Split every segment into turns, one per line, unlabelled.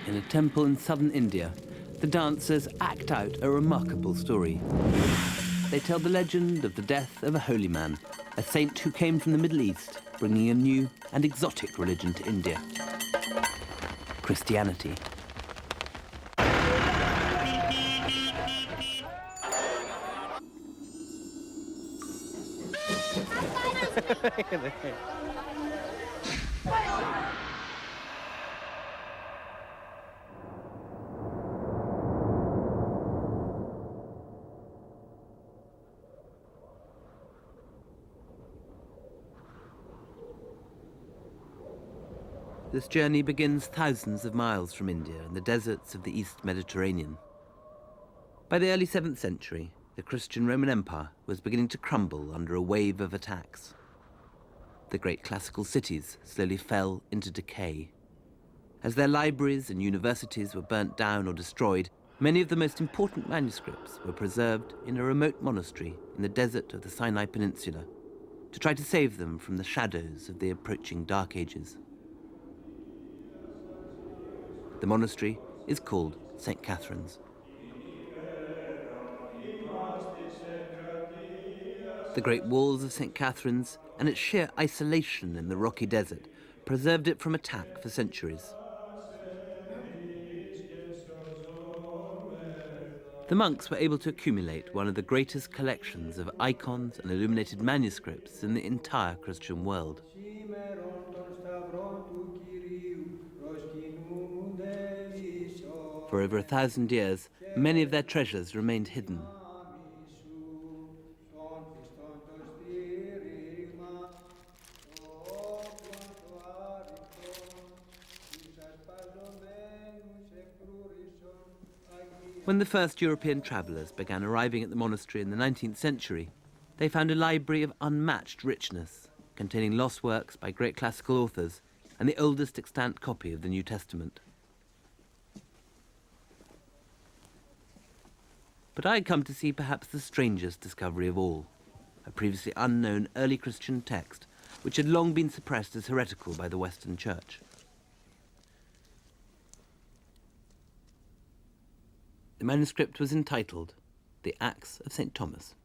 In a temple in southern India, the dancers act out a remarkable story. They tell the legend of the death of a holy man, a saint who came from the Middle East, bringing a new and exotic religion to India: Christianity. This journey begins thousands of miles from India in the deserts of the East Mediterranean. By the early 7th century, the Christian Roman Empire was beginning to crumble under a wave of attacks. The great classical cities slowly fell into decay. As their libraries and universities were burnt down or destroyed, many of the most important manuscripts were preserved in a remote monastery in the desert of the Sinai Peninsula to try to save them from the shadows of the approaching Dark Ages. The monastery is called St. Catherine's. The great walls of St. Catherine's and its sheer isolation in the rocky desert preserved it from attack for centuries. The monks were able to accumulate one of the greatest collections of icons and illuminated manuscripts in the entire Christian world. For over 1,000 years, many of their treasures remained hidden. When the first European travellers began arriving at the monastery in the 19th century, they found a library of unmatched richness, containing lost works by great classical authors and the oldest extant copy of the New Testament. But I had come to see perhaps the strangest discovery of all, a previously unknown early Christian text which had long been suppressed as heretical by the Western Church. The manuscript was entitled The Acts of St. Thomas.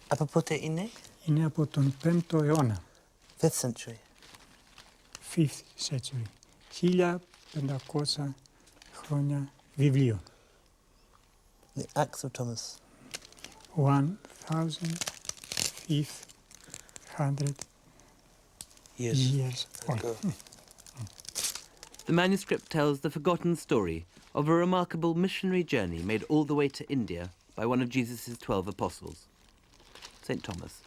Από πότε είναι?
Είναι από τον 5ο αιώνα.
5th century.
5th century. 1500 χρόνια βιβλίο.
The Acts of Thomas.
1500 years old.
The manuscript tells the forgotten story of a remarkable missionary journey made all the way to India by one of Jesus' 12 apostles, St. Thomas.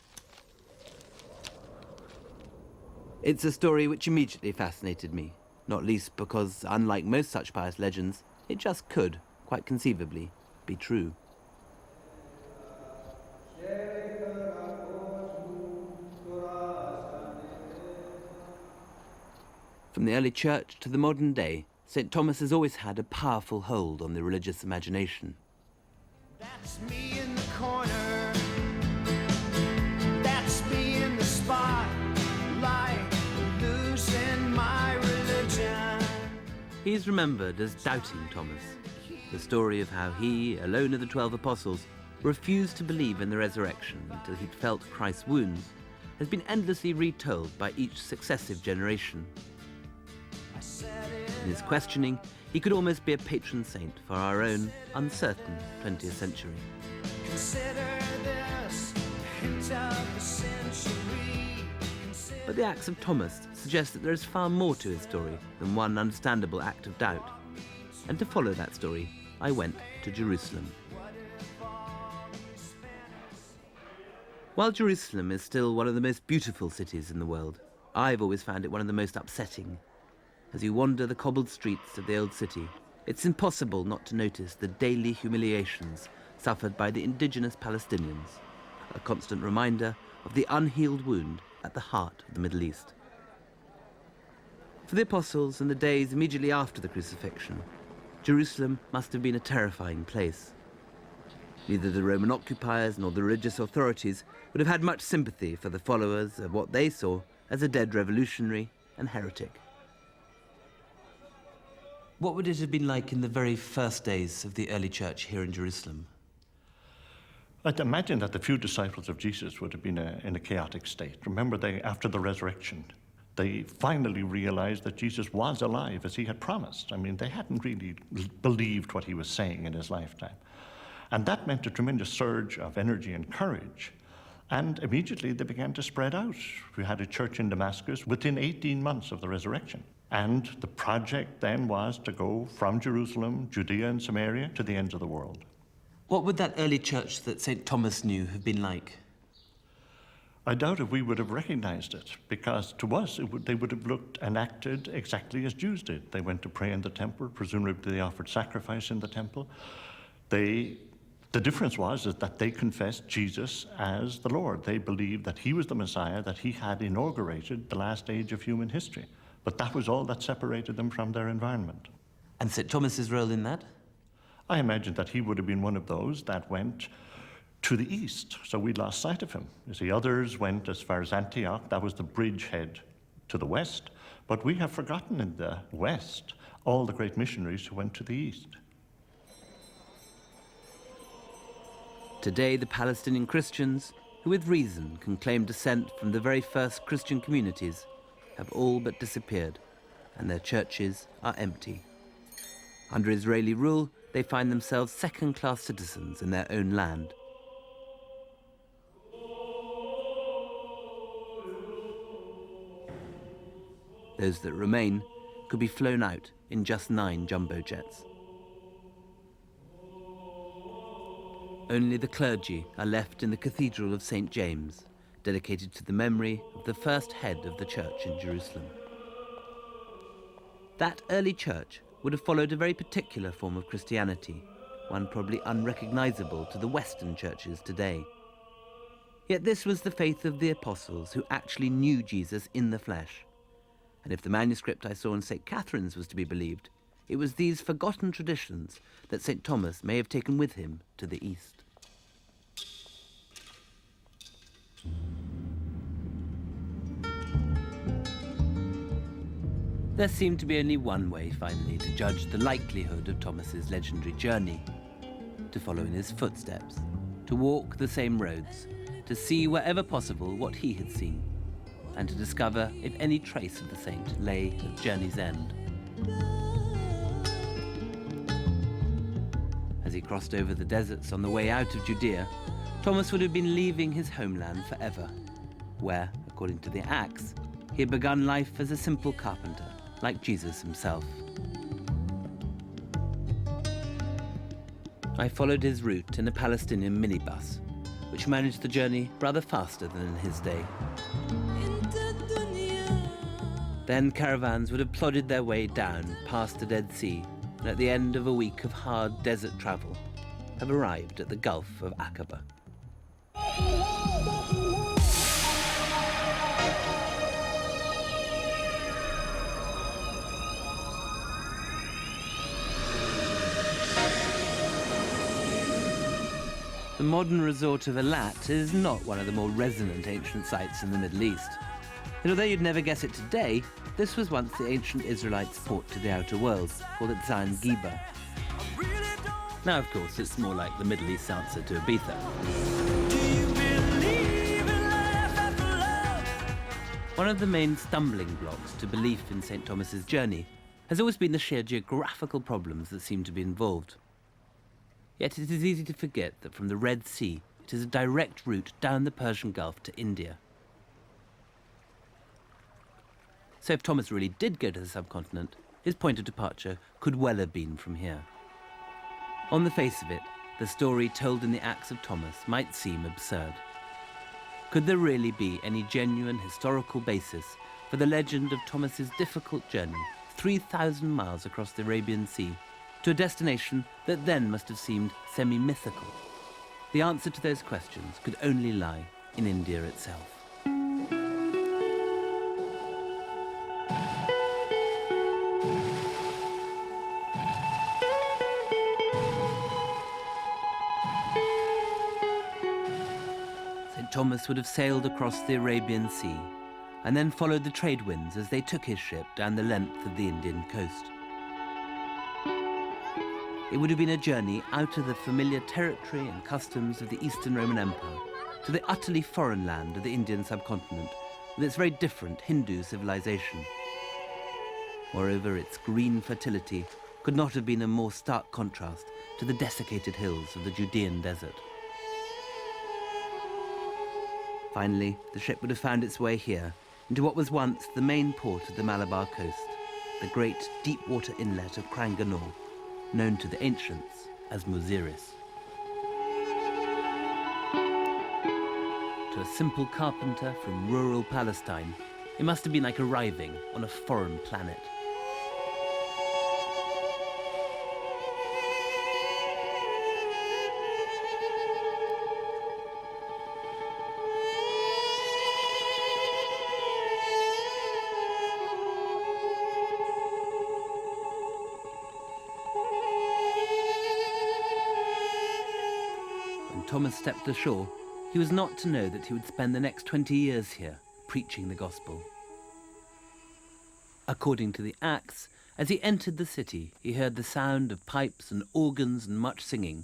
It's a story which immediately fascinated me, not least because, unlike most such pious legends, it just could, quite conceivably, be true. From the early church to the modern day, St. Thomas has always had a powerful hold on the religious imagination.
That's me in the corner. That's me in the spotlight, losing my religion.
He is remembered as Doubting Thomas, the story of how he, alone of the 12 apostles, refused to believe in the resurrection until he'd felt Christ's wounds, has been endlessly retold by each successive generation. In his questioning, he could almost be a patron saint for our own uncertain 20th century. But the Acts of Thomas suggest that there is far more to his story than one understandable act of doubt. And to follow that story, I went to Jerusalem. While Jerusalem is still one of the most beautiful cities in the world, I've always found it one of the most upsetting. As you wander the cobbled streets of the old city, it's impossible not to notice the daily humiliations suffered by the indigenous Palestinians, a constant reminder of the unhealed wound at the heart of the Middle East. For the apostles in the days immediately after the crucifixion, Jerusalem must have been a terrifying place. Neither the Roman occupiers nor the religious authorities would have had much sympathy for the followers of what they saw as a dead revolutionary and heretic. What would it have been like in the very first days of the early church here in Jerusalem?
I'd imagine that the few disciples of Jesus would have been in a chaotic state. Remember, after the resurrection, they finally realized that Jesus was alive as he had promised. I mean, they hadn't really believed what he was saying in his lifetime. And that meant a tremendous surge of energy and courage. And immediately they began to spread out. We had a church in Damascus within 18 months of the resurrection. And the project then was to go from Jerusalem, Judea and Samaria to the ends of the world.
What would that early church that St. Thomas knew have been like?
I doubt if we would have recognized it, because to us they would have looked and acted exactly as Jews did. They went to pray in the temple, presumably they offered sacrifice in the temple. The difference was that they confessed Jesus as the Lord. They believed that he was the Messiah, that he had inaugurated the last age of human history. But that was all that separated them from their environment.
And St. Thomas's role in that?
I imagine that he would have been one of those that went to the east, so we lost sight of him. You see, others went as far as Antioch. That was the bridgehead to the west. But we have forgotten in the west all the great missionaries who went to the east.
Today, the Palestinian Christians, who with reason can claim descent from the very first Christian communities, have all but disappeared, and their churches are empty. Under Israeli rule, they find themselves second-class citizens in their own land. Those that remain could be flown out in just 9 jumbo jets. Only the clergy are left in the Cathedral of St. James, dedicated to the memory of the first head of the church in Jerusalem. That early church would have followed a very particular form of Christianity, one probably unrecognizable to the Western churches today. Yet this was the faith of the apostles who actually knew Jesus in the flesh. And if the manuscript I saw in St. Catherine's was to be believed, it was these forgotten traditions that St. Thomas may have taken with him to the East. There seemed to be only one way, finally, to judge the likelihood of Thomas's legendary journey: to follow in his footsteps, to walk the same roads, to see wherever possible what he had seen, and to discover if any trace of the saint lay at journey's end. As he crossed over the deserts on the way out of Judea, Thomas would have been leaving his homeland forever, where, according to the Acts, he had begun life as a simple carpenter, like Jesus himself. I followed his route in a Palestinian minibus, which managed the journey rather faster than in his day. Then caravans would have plodded their way down past the Dead Sea, and at the end of a week of hard desert travel, have arrived at the Gulf of Aqaba. The modern resort of Eilat is not one of the more resonant ancient sites in the Middle East. And although you'd never guess it today, this was once the ancient Israelites' port to the outer world, called Etzion Geber. Now, of course, it's more like the Middle East's answer to Ibiza. One of the main stumbling blocks to belief in St. Thomas's journey has always been the sheer geographical problems that seem to be involved. Yet it is easy to forget that from the Red Sea, it is a direct route down the Persian Gulf to India. So if Thomas really did go to the subcontinent, his point of departure could well have been from here. On the face of it, the story told in the Acts of Thomas might seem absurd. Could there really be any genuine historical basis for the legend of Thomas's difficult journey, 3,000 miles across the Arabian Sea, to a destination that then must have seemed semi-mythical? The answer to those questions could only lie in India itself. Thomas would have sailed across the Arabian Sea and then followed the trade winds as they took his ship down the length of the Indian coast. It would have been a journey out of the familiar territory and customs of the Eastern Roman Empire to the utterly foreign land of the Indian subcontinent with its very different Hindu civilization. Moreover, its green fertility could not have been a more stark contrast to the desiccated hills of the Judean desert. Finally, the ship would have found its way here, into what was once the main port of the Malabar coast, the great deep-water inlet of Cranganore, known to the ancients as Muziris. To a simple carpenter from rural Palestine, it must have been like arriving on a foreign planet. When Thomas stepped ashore, he was not to know that he would spend the next 20 years here, preaching the gospel. According to the Acts, as he entered the city, he heard the sound of pipes and organs and much singing.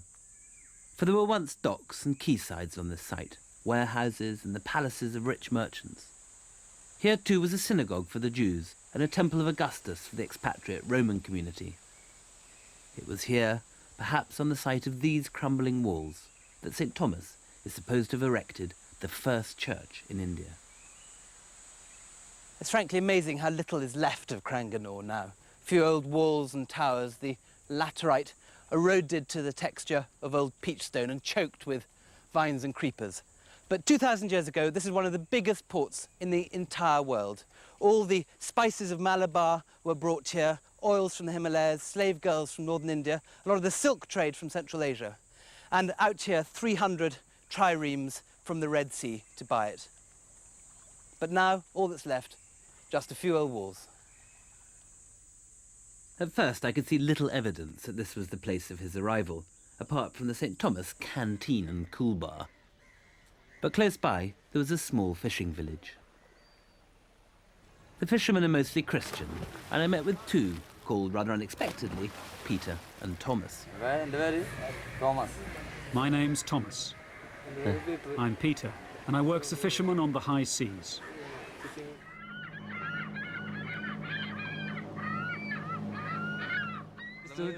For there were once docks and quaysides on this site, warehouses and the palaces of rich merchants. Here too was a synagogue for the Jews and a temple of Augustus for the expatriate Roman community. It was here, perhaps on the site of these crumbling walls, that St. Thomas is supposed to have erected the first church in India.
It's frankly amazing how little is left of Cranganore now. A few old walls and towers, the laterite eroded to the texture of old peach stone and choked with vines and creepers. But 2,000 years ago, this is one of the biggest ports in the entire world. All the spices of Malabar were brought here, oils from the Himalayas, slave girls from northern India, a lot of the silk trade from Central Asia. And out here, 300 triremes from the Red Sea to buy it. But now, all that's left, just a few old walls.
At first, I could see little evidence that this was the place of his arrival, apart from the St. Thomas canteen and cool bar. But close by, there was a small fishing village. The fishermen are mostly Christian, and I met with two, called rather unexpectedly Peter and Thomas.
Thomas.
My name's Thomas. I'm Peter, and I work as a fisherman on the high seas.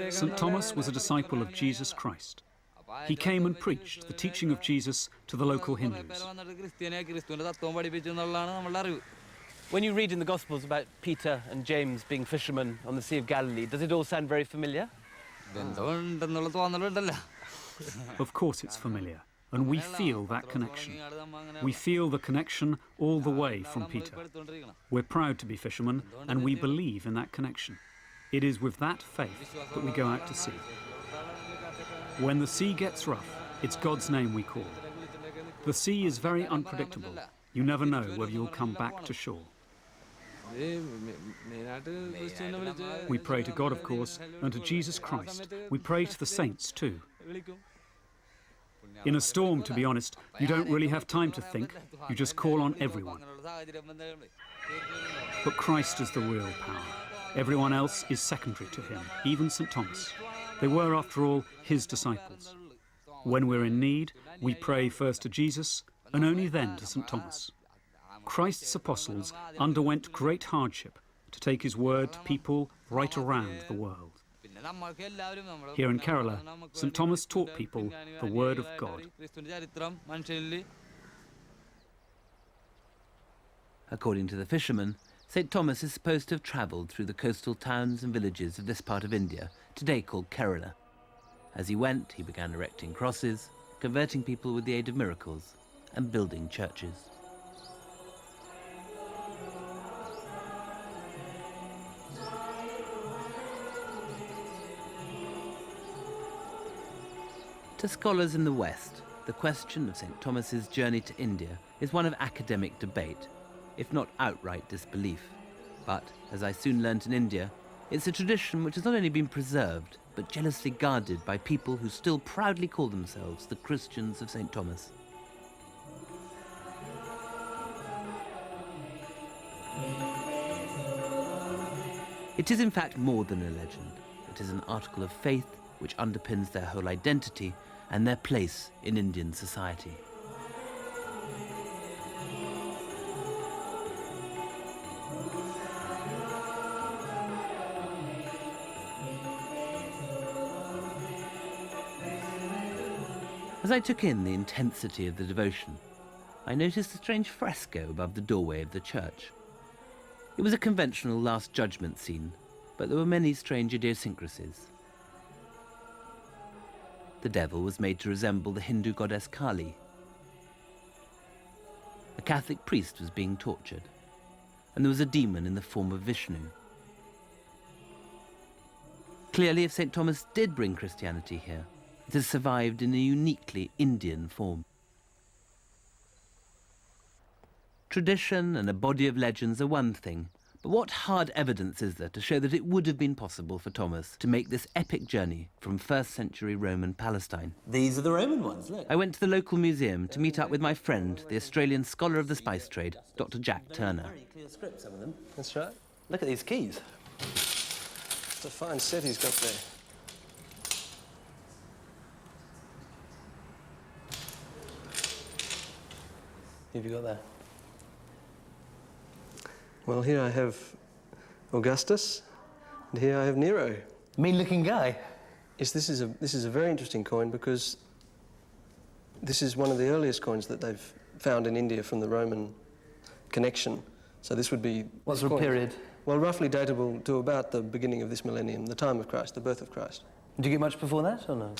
St. Thomas was a disciple of Jesus Christ. He came and preached the teaching of Jesus to the local Hindus.
When you read in the Gospels about Peter and James being fishermen on the Sea of Galilee, does it all sound very familiar?
Of course it's familiar, and we feel that connection. We feel the connection all the way from Peter. We're proud to be fishermen, and we believe in that connection. It is with that faith that we go out to sea. When the sea gets rough, it's God's name we call. The sea is very unpredictable. You never know whether you'll come back to shore. We pray to God, of course, and to Jesus Christ. We pray to the saints too. In a storm, to be honest, you don't really have time to think. You just call on everyone. But Christ is the real power. Everyone else is secondary to him, even St. Thomas. They were, after all, his disciples. When we're in need, we pray first to Jesus and only then to St. Thomas. Christ's apostles underwent great hardship to take his word to people right around the world. Here in Kerala, St. Thomas taught people the word of God.
According to the fishermen, St. Thomas is supposed to have travelled through the coastal towns and villages of this part of India, today called Kerala. As he went, he began erecting crosses, converting people with the aid of miracles, and building churches. To scholars in the West, the question of St. Thomas's journey to India is one of academic debate, if not outright disbelief. But, as I soon learnt in India, it's a tradition which has not only been preserved, but jealously guarded by people who still proudly call themselves the Christians of St. Thomas. It is in fact more than a legend. It is an article of faith which underpins their whole identity and their place in Indian society. As I took in the intensity of the devotion, I noticed a strange fresco above the doorway of the church. It was a conventional Last Judgment scene, but there were many strange idiosyncrasies. The devil was made to resemble the Hindu goddess Kali. A Catholic priest was being tortured, and there was a demon in the form of Vishnu. Clearly, if St. Thomas did bring Christianity here, it has survived in a uniquely Indian form. Tradition and a body of legends are one thing, but what hard evidence is there to show that it would have been possible for Thomas to make this epic journey from 1st century Roman Palestine?
These are the Roman ones, look.
I went to the local museum to meet up with my friend, the Australian scholar of the spice trade, Dr. Jack Turner.
Very clear script, some of them.
That's right.
Look at these keys.
It's a fine set he's got there.
Who have you got there?
Well, here I have Augustus, and here I have Nero.
Mean-looking guy.
Yes, this is a very interesting coin because this is one of the earliest coins that they've found in India from the Roman connection. So this would be...
What sort of period?
Well, roughly datable to about the beginning of this millennium, the time of Christ, the birth of Christ.
Did you get much before that, or no?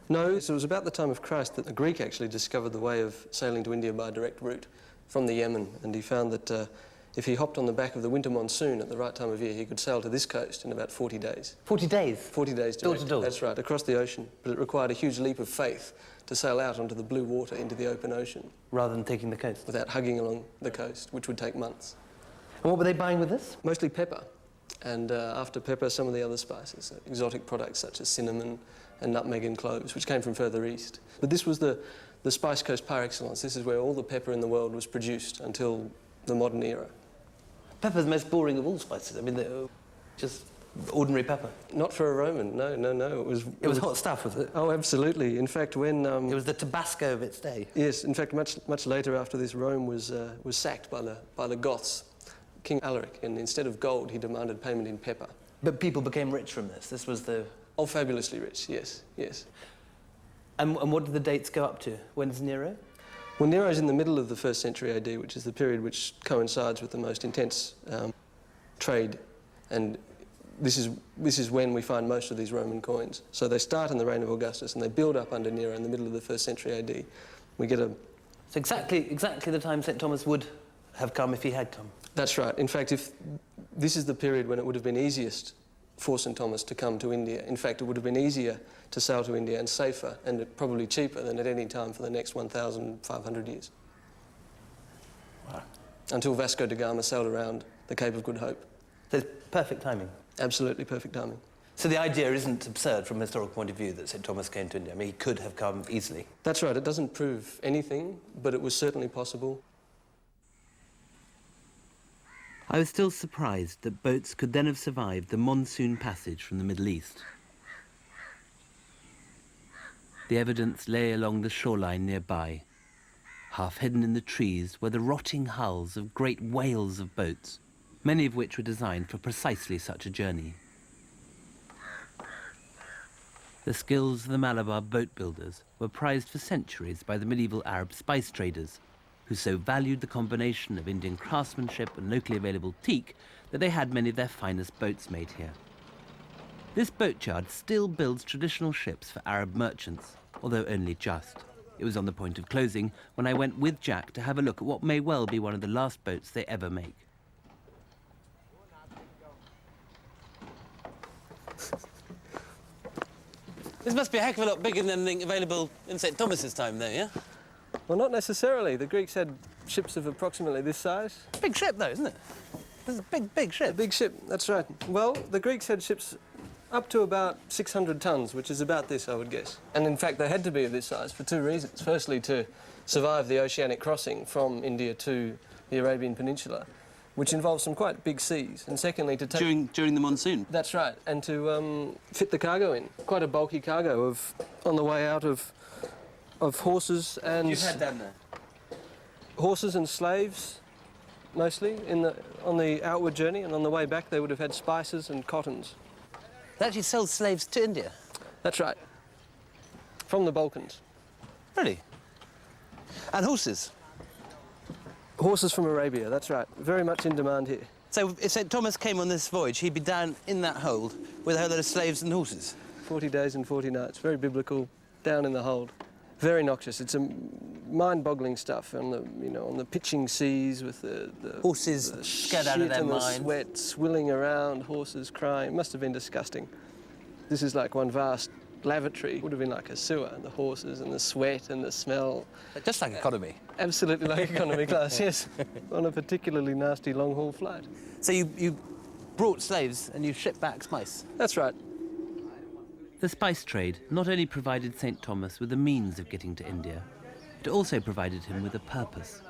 No, so it was about the time of Christ that a Greek actually discovered the way of sailing to India by a direct route from the Yemen, and he found that if he hopped on the back of the winter monsoon at the right time of year, he could sail to this coast in about 40 days.
40 days?
40 days
Door
direct.
to door?
That's right, across the ocean. But it required a huge leap of faith to sail out onto the blue water into the open ocean
Rather than taking the coast.
without hugging along the coast, which would take months.
And what were they buying with this?
Mostly pepper, and after pepper, some of the other spices, exotic products such as cinnamon and nutmeg and cloves, which came from further east. But this was the spice coast par excellence. This is where all the pepper in the world was produced until the modern era.
Pepper's the most boring of all spices. I mean, they're just ordinary pepper.
Not for a Roman, no.
It was hot stuff, was it?
Oh, absolutely. In fact, when...
It was the Tabasco of its day.
Yes, in fact, much later after this, Rome was sacked by the Goths, King Alaric, and instead of gold, he demanded payment in pepper.
But people became rich from this. This was the...
Oh, fabulously rich, yes.
And what did the dates go up to? When's Nero?
Well, Nero's in the middle of the 1st century AD, which is the period which coincides with the most intense trade, and this is when we find most of these Roman coins. So they start in the reign of Augustus, and they build up under Nero in the middle of the 1st century AD. We get a...
So exactly the time St. Thomas would have come if he had come.
That's right. In fact, if this is the period when it would have been easiest for St. Thomas to come to India. In fact, it would have been easier to sail to India and safer and probably cheaper than at any time for the next 1,500 years.
Wow.
Until Vasco da Gama sailed around the Cape of Good Hope.
So it's perfect timing.
Absolutely perfect timing.
So the idea isn't absurd from a historical point of view that St. Thomas came to India. I mean, he could have come easily.
That's right. It doesn't prove anything, but it was certainly possible.
I was still surprised that boats could then have survived the monsoon passage from the Middle East. The evidence lay along the shoreline nearby. Half hidden in the trees were the rotting hulls of great whales of boats, many of which were designed for precisely such a journey. The skills of the Malabar boat builders were prized for centuries by the medieval Arab spice traders, who so valued the combination of Indian craftsmanship and locally available teak that they had many of their finest boats made here. This boatyard still builds traditional ships for Arab merchants, although only just. It was on the point of closing when I went with Jack to have a look at what may well be one of the last boats they ever make.
This must be a heck of a lot bigger than anything available in St. Thomas's time, though, yeah?
Well, not necessarily. The Greeks had ships of approximately this size.
Big ship, though, isn't it? This is a big ship.
A big ship, that's right. Well, the Greeks had ships up to about 600 tons, which is about this, I would guess. And in fact, they had to be of this size for two reasons. Firstly, to survive the oceanic crossing from India to the Arabian Peninsula. which involves some quite big seas, and secondly to take...
During the monsoon?
That's right, and to fit the cargo in. Quite a bulky cargo on the way out of horses and...
You've had down there?
Horses and slaves, mostly, on the outward journey, and on the way back they would have had spices and cottons.
They actually sold slaves to India?
That's right, from the Balkans.
Really? And horses?
Horses from Arabia, that's right. Very much in demand here.
So if St. Thomas came on this voyage, he'd be down in that hold with a whole lot of slaves and horses?
40 days and 40 nights, very biblical, down in the hold. Very noxious. It's a mind-boggling stuff on the pitching seas with the
horses scared out of their
and the
mind.
Sweat swilling around, horses crying. It must have been disgusting. This is like one vast lavatory. It would have been like a sewer, the horses and the sweat and the smell.
Just like economy.
Absolutely like economy class, yes. On a particularly nasty long-haul flight.
So you brought slaves and you shipped back spice?
That's right.
The spice trade not only provided St. Thomas with the means of getting to India, it also provided him with a purpose.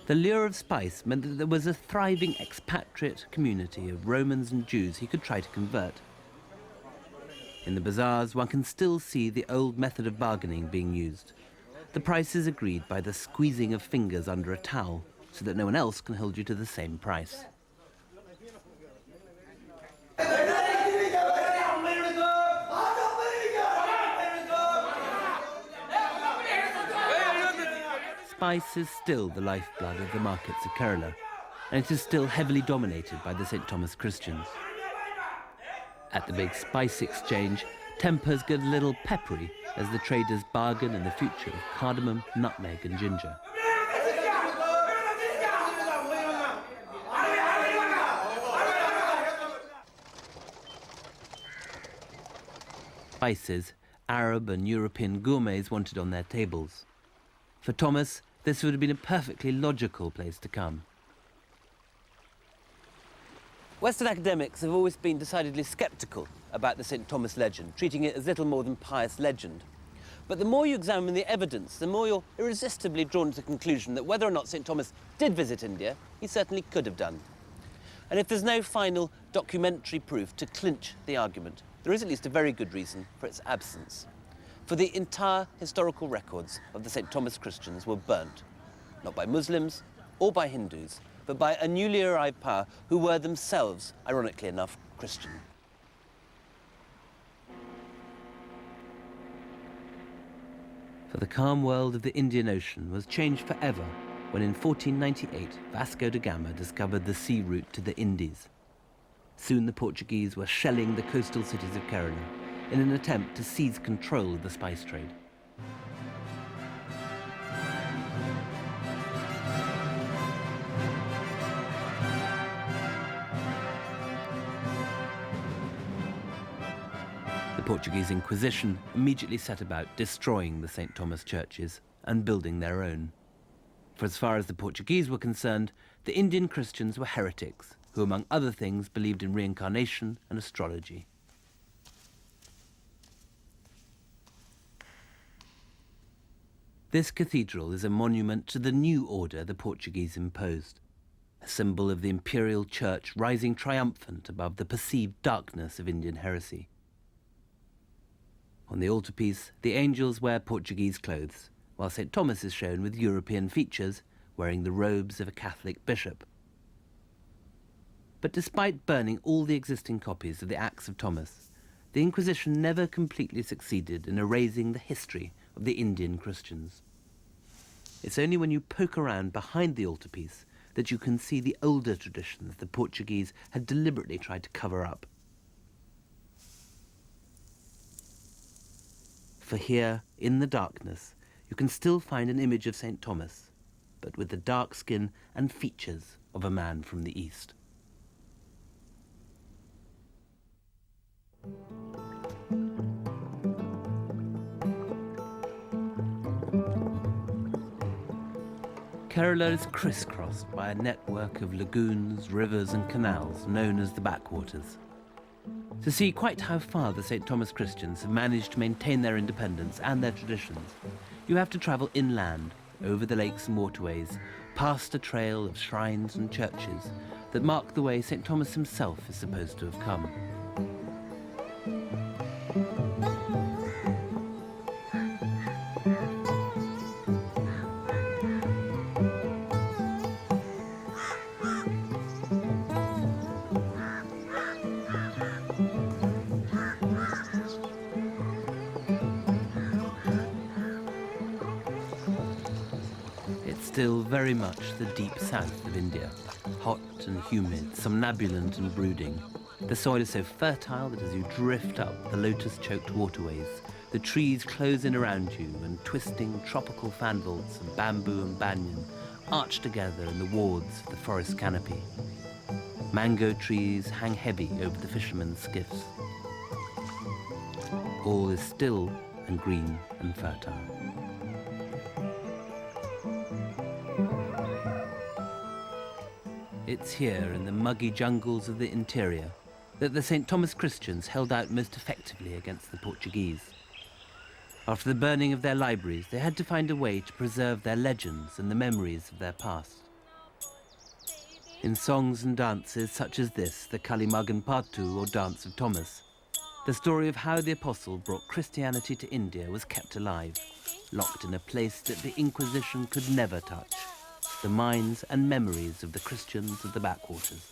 The lure of spice meant that there was a thriving expatriate community of Romans and Jews he could try to convert. In the bazaars, one can still see the old method of bargaining being used. The price is agreed by the squeezing of fingers under a towel, so that no one else can hold you to the same price. Spice is still the lifeblood of the markets of Kerala, and it is still heavily dominated by the St. Thomas Christians. At the big spice exchange, tempers get a little peppery as the traders bargain in the future of cardamom, nutmeg and ginger. Spices Arab and European gourmets wanted on their tables. For Thomas, this would have been a perfectly logical place to come.
Western academics have always been decidedly sceptical about the St. Thomas legend, treating it as little more than pious legend. But the more you examine the evidence, the more you're irresistibly drawn to the conclusion that whether or not St. Thomas did visit India, he certainly could have done. And if there's no final documentary proof to clinch the argument, there is at least a very good reason for its absence. For the entire historical records of the St. Thomas Christians were burnt, not by Muslims or by Hindus, but by a newly arrived power who were themselves, ironically enough, Christian.
For the calm world of the Indian Ocean was changed forever when in 1498 Vasco da Gama discovered the sea route to the Indies. Soon the Portuguese were shelling the coastal cities of Kerala in an attempt to seize control of the spice trade. The Portuguese Inquisition immediately set about destroying the St. Thomas churches and building their own. For as far as the Portuguese were concerned, the Indian Christians were heretics who, among other things, believed in reincarnation and astrology. This cathedral is a monument to the new order the Portuguese imposed, a symbol of the imperial church rising triumphant above the perceived darkness of Indian heresy. On the altarpiece, the angels wear Portuguese clothes, while St. Thomas is shown with European features, wearing the robes of a Catholic bishop. But despite burning all the existing copies of the Acts of Thomas, the Inquisition never completely succeeded in erasing the history of the Indian Christians. It's only when you poke around behind the altarpiece that you can see the older traditions the Portuguese had deliberately tried to cover up. For here, in the darkness, you can still find an image of St. Thomas, but with the dark skin and features of a man from the East. Kerala is crisscrossed by a network of lagoons, rivers and canals known as the backwaters. To see quite how far the St. Thomas Christians have managed to maintain their independence and their traditions, you have to travel inland, over the lakes and waterways, past a trail of shrines and churches that mark the way St. Thomas himself is supposed to have come. Still very much the deep south of India, hot and humid, somnambulant and brooding. The soil is so fertile that as you drift up the lotus-choked waterways, the trees close in around you and twisting tropical fan vaults of bamboo and banyan arch together in the wards of the forest canopy. Mango trees hang heavy over the fishermen's skiffs. All is still and green and fertile. It's here in the muggy jungles of the interior that the St. Thomas Christians held out most effectively against the Portuguese. After the burning of their libraries, they had to find a way to preserve their legends and the memories of their past. In songs and dances such as this, the Kalimagan Patu, or Dance of Thomas, the story of how the apostle brought Christianity to India was kept alive, locked in a place that the Inquisition could never touch. The minds and memories of the Christians of the backwaters.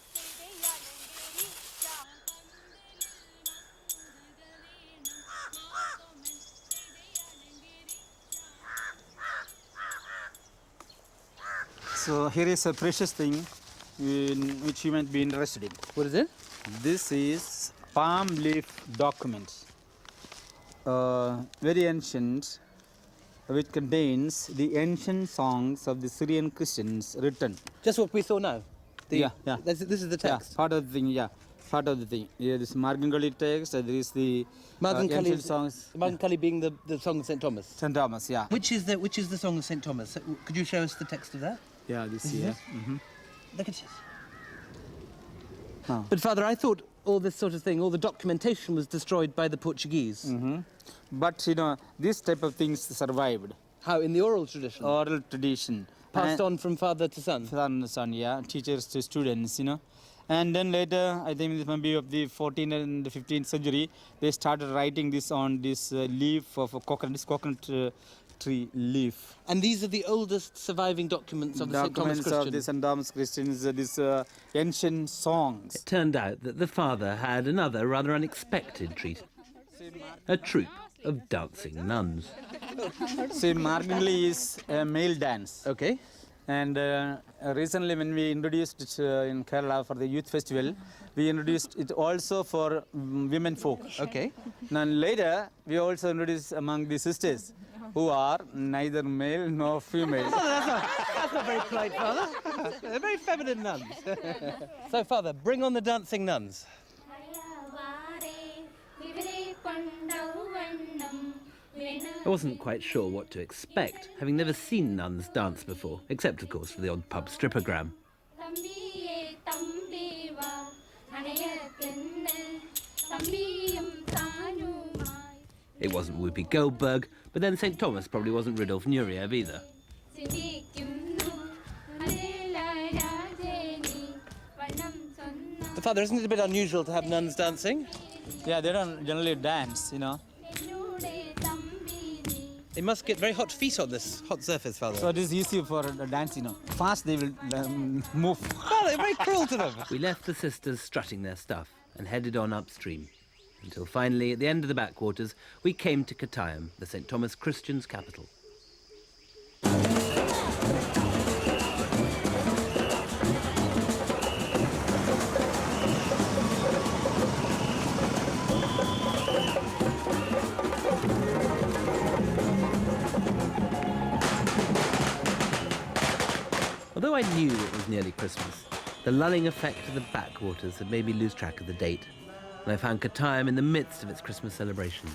So here is a precious thing in which you might be interested in.
What is it?
This is palm leaf document, very ancient, which contains the ancient songs of the Syrian Christians written.
Just what we saw now?
Yeah.
This is the text?
Yeah, part of the thing, part of the thing. Yeah, this Margangali text, there is the ancient songs.
Margankali being the song of St. Thomas?
St. Thomas, yeah.
Which is the song of St. Thomas? Could you show us the text of that?
Yeah, this here.
Look at it. Oh. But Father, I thought all this sort of thing, all the documentation was destroyed by the Portuguese.
But, this type of things survived.
How, in the oral tradition?
Oral tradition.
Passed on from father to son?
Son to son, yeah. Teachers to students, And then later, I think this might be of the 14th and the 15th century, they started writing this on this leaf of a coconut, this coconut tree leaf.
And these are the oldest surviving documents of the St. Thomas Christians?
Of the St. Thomas Christians, these ancient songs.
It turned out that the father had another rather unexpected treat. A troupe of dancing nuns.
See, Margangali is a male dance.
Okay.
And recently when we introduced it in Kerala for the youth festival, we introduced it also for women folk.
Okay.
Then later, we also introduced among the sisters who are neither male nor female.
That's not very polite, Father. They're very feminine nuns. So, Father, bring on the dancing nuns.
I wasn't quite sure what to expect, having never seen nuns dance before, except, of course, for the odd pub strippogram. It wasn't Whoopi Goldberg, but then St. Thomas probably wasn't Rudolf Nureyev either.
But Father, isn't it a bit unusual to have nuns dancing?
Yeah, they don't generally dance,
They must get very hot feet on this hot surface, Father.
So it is easy for the dance, Fast they will move.
Oh, they're very cruel to them.
We left the sisters strutting their stuff and headed on upstream, until finally, at the end of the backwaters, we came to Kottayam, the St. Thomas Christians' capital. Although I knew it was nearly Christmas, the lulling effect of the backwaters had made me lose track of the date, and I found Kottayam in the midst of its Christmas celebrations.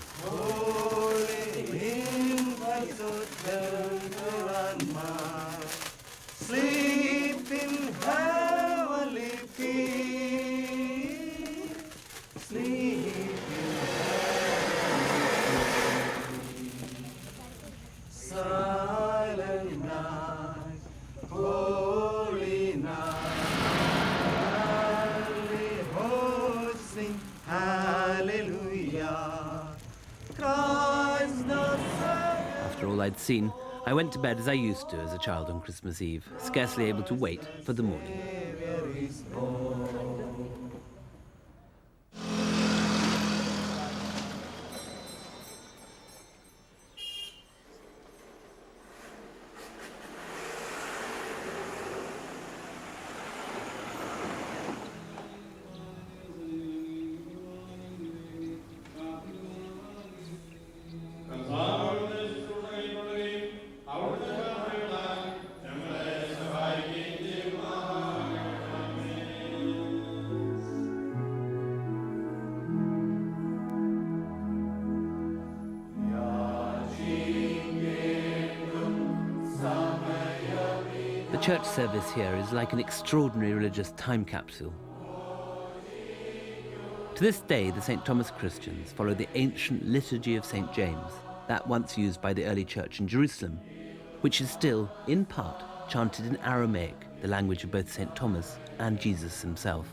Sleep in heavenly peace. Sleep in heavenly peace. Silent night.
after all I'd seen, I went to bed as I used to as a child on Christmas Eve, scarcely able to wait for the morning. The church service here is like an extraordinary religious time capsule. To this day, the St. Thomas Christians follow the ancient liturgy of St. James, that once used by the early church in Jerusalem, which is still, in part, chanted in Aramaic, the language of both St. Thomas and Jesus himself.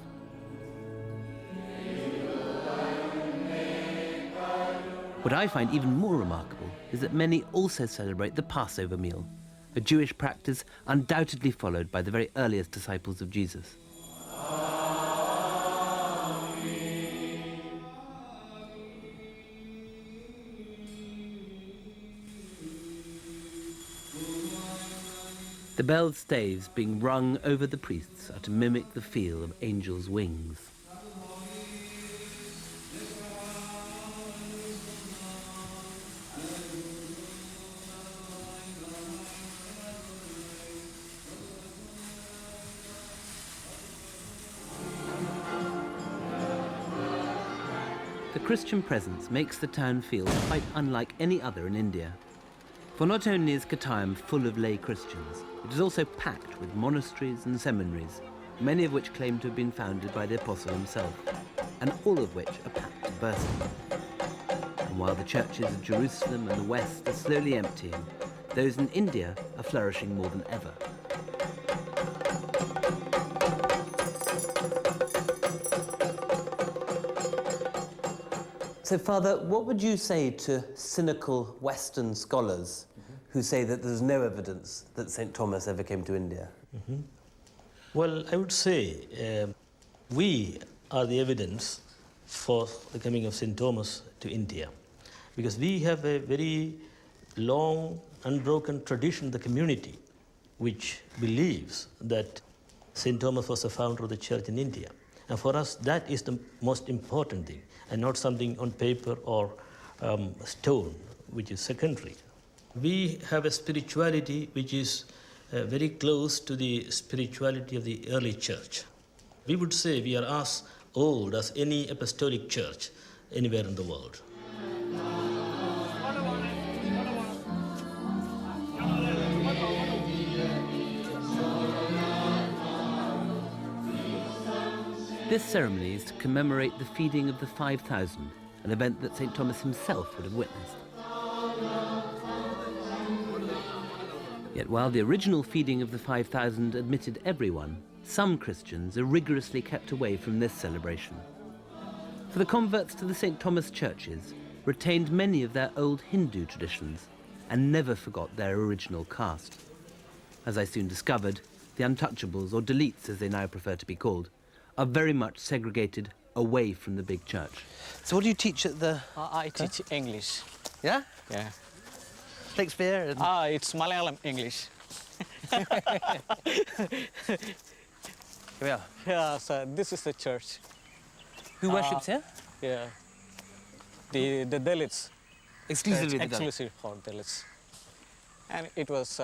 What I find even more remarkable is that many also celebrate the Passover meal, a Jewish practice undoubtedly followed by the very earliest disciples of Jesus. The bell staves being rung over the priests are to mimic the feel of angels' wings. The Christian presence makes the town feel quite unlike any other in India. For not only is Kottayam full of lay Christians, it is also packed with monasteries and seminaries, many of which claim to have been founded by the Apostle himself, and all of which are packed to bursting. And while the churches of Jerusalem and the West are slowly emptying, those in India are flourishing more than ever.
So, Father, what would you say to cynical Western scholars who say that there's no evidence that St. Thomas ever came to India?
Well, I would say we are the evidence for the coming of St. Thomas to India, because we have a very long, unbroken tradition in the community which believes that St. Thomas was the founder of the church in India. And for us, that is the most important thing, and not something on paper or stone, which is secondary. We have a spirituality which is very close to the spirituality of the early church. We would say we are as old as any apostolic church anywhere in the world.
This ceremony is to commemorate the feeding of the 5,000, an event that St. Thomas himself would have witnessed. Yet while the original feeding of the 5,000 admitted everyone, some Christians are rigorously kept away from this celebration. For the converts to the St. Thomas churches retained many of their old Hindu traditions and never forgot their original caste. As I soon discovered, the untouchables, or Dalits as they now prefer to be called, are very much segregated away from the big church.
So what do you teach at the...
I teach English.
Yeah?
Yeah.
Shakespeare and...
It's Malayalam English.
Here we are.
Yeah, so this is the church.
Who worships here?
Yeah. The Dalits.
Exclusively the Dalits.
Exclusively for Dalits. And it was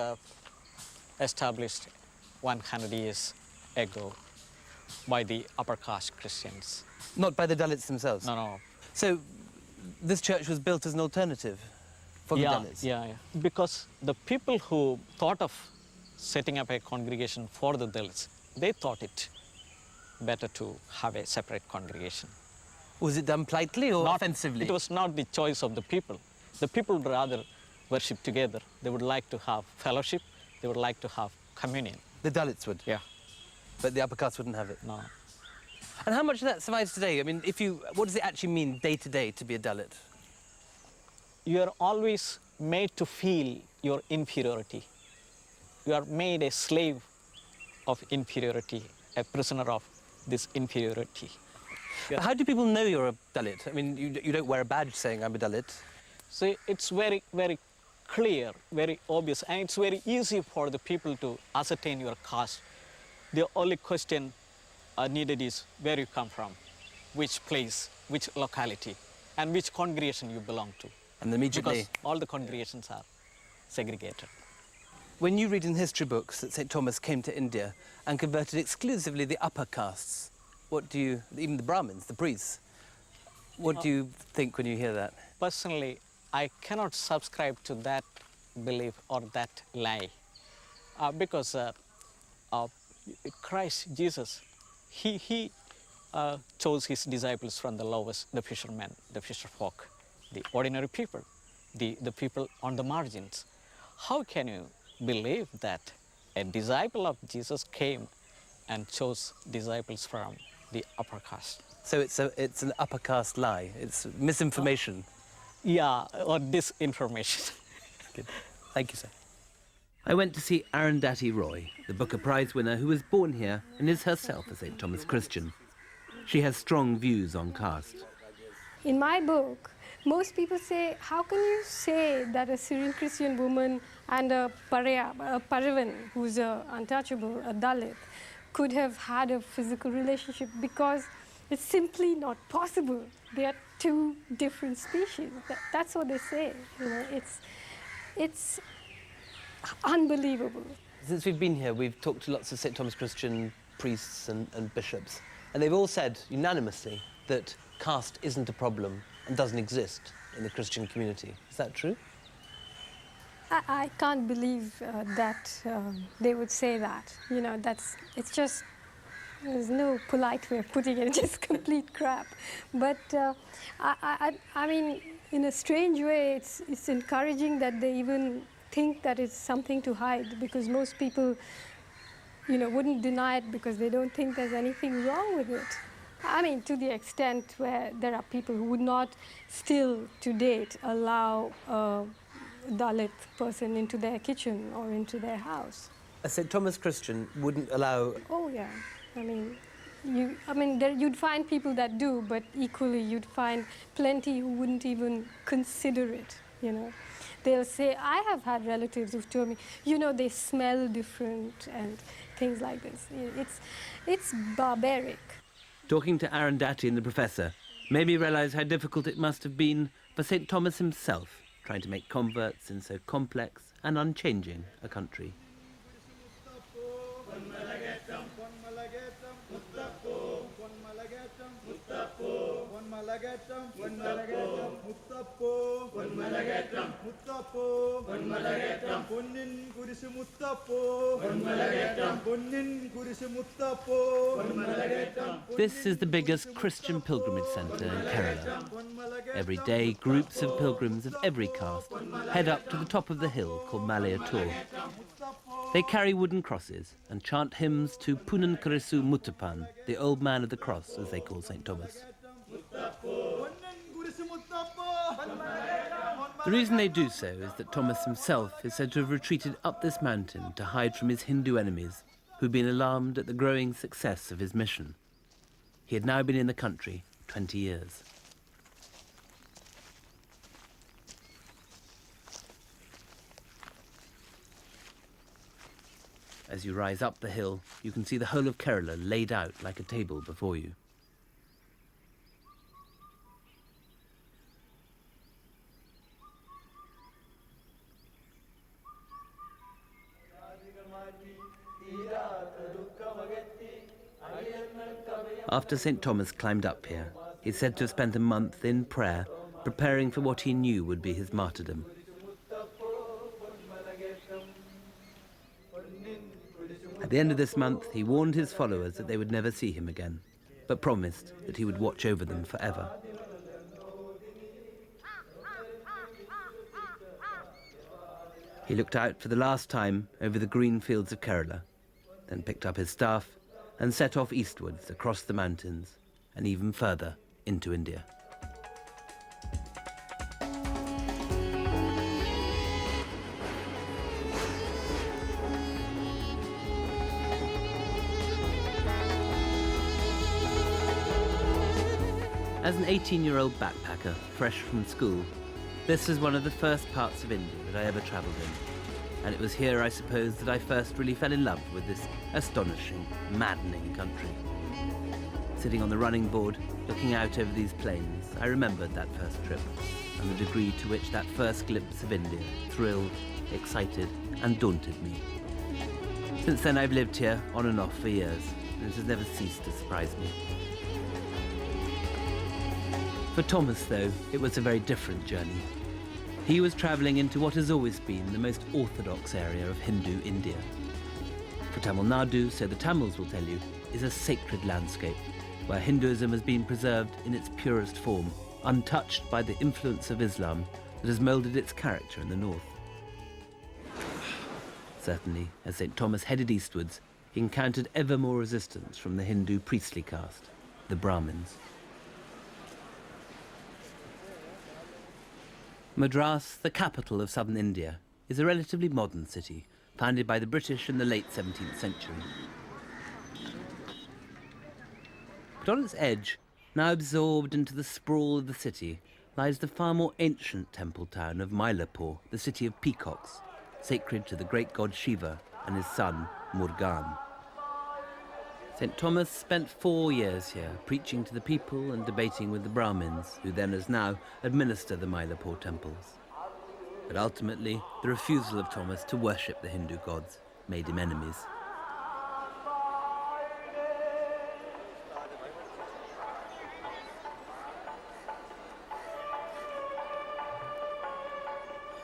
established 100 years ago by the upper caste Christians.
Not by the Dalits themselves?
No, no.
So this church was built as an alternative for the Dalits?
Yeah. Because the people who thought of setting up a congregation for the Dalits, they thought it better to have a separate congregation.
Was it done politely or offensively?
It was not the choice of the people. The people would rather worship together. They would like to have fellowship. They would like to have communion.
The Dalits would?
Yeah.
But the upper caste wouldn't have it?
No.
And how much of that survives today? I mean, what does it actually mean day to day to be a Dalit?
You are always made to feel your inferiority. You are made a slave of inferiority, a prisoner of this inferiority.
How do people know you're a Dalit? I mean, you don't wear a badge saying I'm a Dalit.
So it's very, very clear, very obvious, and it's very easy for the people to ascertain your caste. The only question needed is where you come from, which place, which locality, and which congregation you belong to.
And immediately...
Because all the congregations are segregated.
When you read in history books that St. Thomas came to India and converted exclusively the upper castes, what do you, even the Brahmins, the priests, what do you think when you hear that?
Personally, I cannot subscribe to that belief or that lie because Christ Jesus, he chose his disciples from the lowest, the fishermen, the fisherfolk, the ordinary people, the people on the margins. How can you believe that a disciple of Jesus came and chose disciples from the upper caste?
So it's an upper caste lie, it's misinformation.
Yeah, or disinformation.
Good. Thank you, sir.
I went to see Arundhati Roy, the Booker Prize winner who was born here and is herself a St. Thomas Christian. She has strong views on caste.
In my book, most people say, how can you say that a Syrian Christian woman and a Paravan, who's untouchable, a Dalit, could have had a physical relationship? Because it's simply not possible. They are two different species. That's what they say. You know, it's unbelievable.
Since we've been here, we've talked to lots of St. Thomas Christian priests and bishops, and they've all said unanimously that caste isn't a problem and doesn't exist in the Christian community. Is that true?
I can't believe that they would say that. You know, it's just, there's no polite way of putting it, just complete crap. But I mean, in a strange way, it's encouraging that they even think that it's something to hide, because most people, you know, wouldn't deny it because they don't think there's anything wrong with it. I mean, to the extent where there are people who would not still, to date, allow a Dalit person into their kitchen or into their house.
A St. Thomas Christian wouldn't allow...
Oh, yeah. I mean, you'd find people that do, but equally you'd find plenty who wouldn't even consider it, you know. They'll say, I have had relatives who've told me, you know, they smell different and things like this. It's barbaric.
Talking to Arundhati and the professor made me realise how difficult it must have been for St. Thomas himself, trying to make converts in so complex and unchanging a country. This is the biggest Christian pilgrimage centre in Kerala. Every day, groups of pilgrims of every caste head up to the top of the hill called Malayatur. They carry wooden crosses and chant hymns to Punan Kurisu Muttapan, the old man of the cross, as they call St. Thomas. The reason they do so is that Thomas himself is said to have retreated up this mountain to hide from his Hindu enemies, who'd been alarmed at the growing success of his mission. He had now been in the country 20 years. As you rise up the hill, you can see the whole of Kerala laid out like a table before you. After St. Thomas climbed up here, he's said to have spent a month in prayer, preparing for what he knew would be his martyrdom. At the end of this month, he warned his followers that they would never see him again, but promised that he would watch over them forever. He looked out for the last time over the green fields of Kerala, then picked up his staff and set off eastwards across the mountains and even further into India. As an 18-year-old backpacker, fresh from school, this was one of the first parts of India that I ever travelled in. And it was here, I suppose, that I first really fell in love with this astonishing, maddening country. Sitting on the running board, looking out over these plains, I remembered that first trip and the degree to which that first glimpse of India thrilled, excited, and daunted me. Since then, I've lived here on and off for years, and it has never ceased to surprise me. For Thomas, though, it was a very different journey. He was travelling into what has always been the most orthodox area of Hindu India. For Tamil Nadu, so the Tamils will tell you, is a sacred landscape where Hinduism has been preserved in its purest form, untouched by the influence of Islam that has moulded its character in the north. Certainly, as St. Thomas headed eastwards, he encountered ever more resistance from the Hindu priestly caste, the Brahmins. Madras, the capital of southern India, is a relatively modern city, founded by the British in the late 17th century. But on its edge, now absorbed into the sprawl of the city, lies the far more ancient temple town of Mylapore, the city of peacocks, sacred to the great god Shiva and his son, Murugan. St. Thomas spent 4 years here, preaching to the people and debating with the Brahmins, who then as now administer the Mylapore temples. But ultimately, the refusal of Thomas to worship the Hindu gods made him enemies.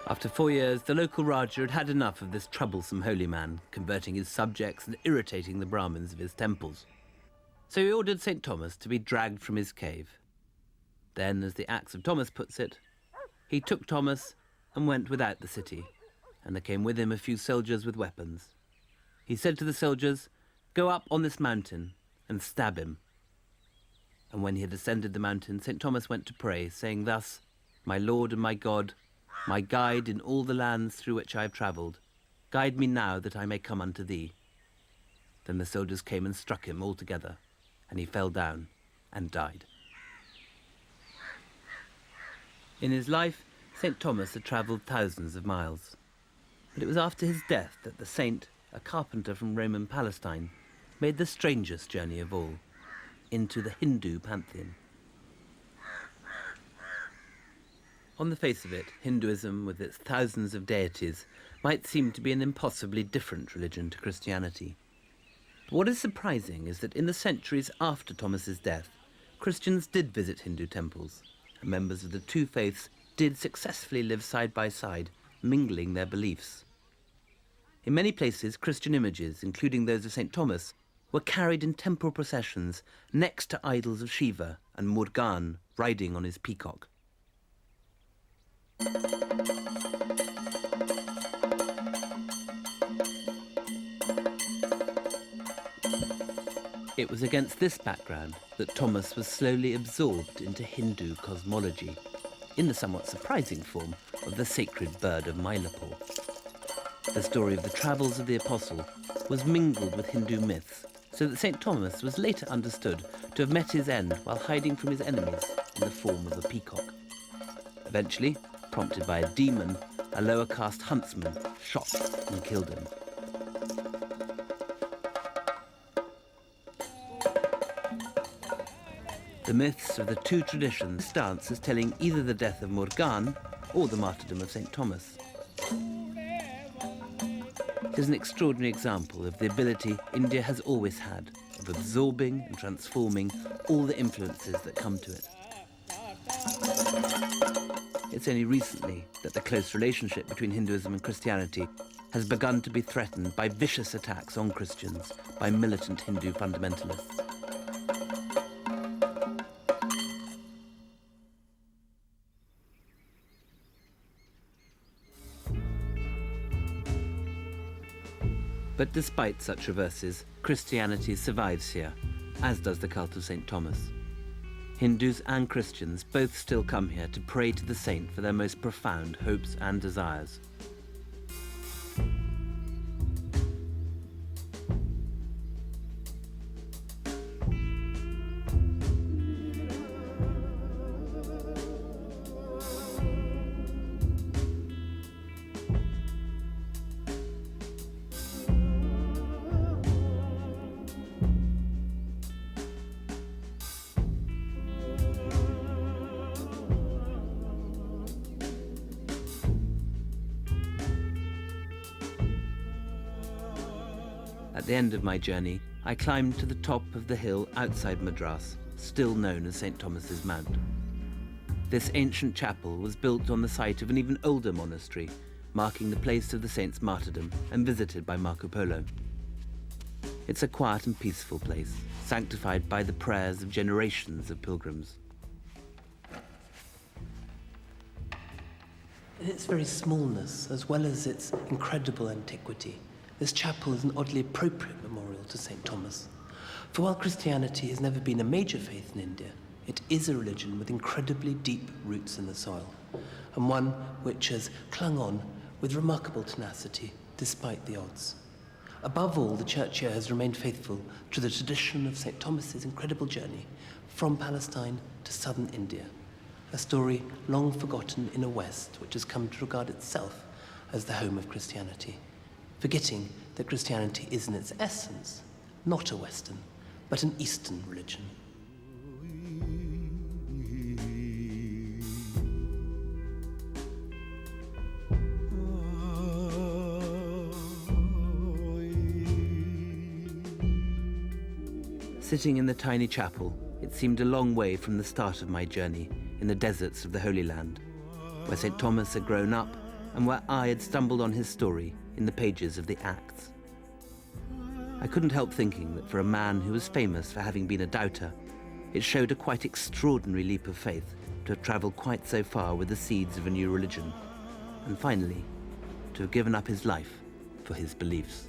After 4 years, the local Raja had had enough of this troublesome holy man, converting his subjects and irritating the Brahmins of his temples. So he ordered St. Thomas to be dragged from his cave. Then, as the Acts of Thomas puts it, he took Thomas and went without the city, and there came with him a few soldiers with weapons. He said to the soldiers, "Go up on this mountain and stab him." And when he had ascended the mountain, St. Thomas went to pray, saying thus, "My Lord and my God, my guide in all the lands through which I have travelled, guide me now that I may come unto thee." Then the soldiers came and struck him all together, and he fell down and died. In his life, St. Thomas had travelled thousands of miles. But it was after his death that the saint, a carpenter from Roman Palestine, made the strangest journey of all, into the Hindu pantheon. On the face of it, Hinduism, with its thousands of deities, might seem to be an impossibly different religion to Christianity. But what is surprising is that in the centuries after Thomas's death, Christians did visit Hindu temples, and members of the two faiths did successfully live side by side, mingling their beliefs. In many places, Christian images, including those of St. Thomas, were carried in temple processions next to idols of Shiva and Murugan riding on his peacock. It was against this background that Thomas was slowly absorbed into Hindu cosmology, in the somewhat surprising form of the sacred bird of Mylapore. The story of the travels of the apostle was mingled with Hindu myths, so that St. Thomas was later understood to have met his end while hiding from his enemies in the form of a peacock. Eventually, prompted by a demon, a lower caste huntsman shot and killed him. The myths of the two traditions stance as telling either the death of Murugan or the martyrdom of St. Thomas. It is an extraordinary example of the ability India has always had of absorbing and transforming all the influences that come to it. It's only recently that the close relationship between Hinduism and Christianity has begun to be threatened by vicious attacks on Christians by militant Hindu fundamentalists. But despite such reverses, Christianity survives here, as does the cult of St. Thomas. Hindus and Christians both still come here to pray to the saint for their most profound hopes and desires. At the end of my journey, I climbed to the top of the hill outside Madras, still known as St. Thomas's Mount. This ancient chapel was built on the site of an even older monastery, marking the place of the saint's martyrdom and visited by Marco Polo. It's a quiet and peaceful place, sanctified by the prayers of generations of pilgrims.
In its very smallness, as well as its incredible antiquity, this chapel is an oddly appropriate memorial to St. Thomas. For while Christianity has never been a major faith in India, it is a religion with incredibly deep roots in the soil, and one which has clung on with remarkable tenacity despite the odds. Above all, the church here has remained faithful to the tradition of St. Thomas's incredible journey from Palestine to southern India, a story long forgotten in a West which has come to regard itself as the home of Christianity, forgetting that Christianity is in its essence not a Western, but an Eastern religion.
Sitting in the tiny chapel, it seemed a long way from the start of my journey in the deserts of the Holy Land, where St. Thomas had grown up and where I had stumbled on his story in the pages of the Acts. I couldn't help thinking that for a man who was famous for having been a doubter, it showed a quite extraordinary leap of faith to have travelled quite so far with the seeds of a new religion, and finally, to have given up his life for his beliefs.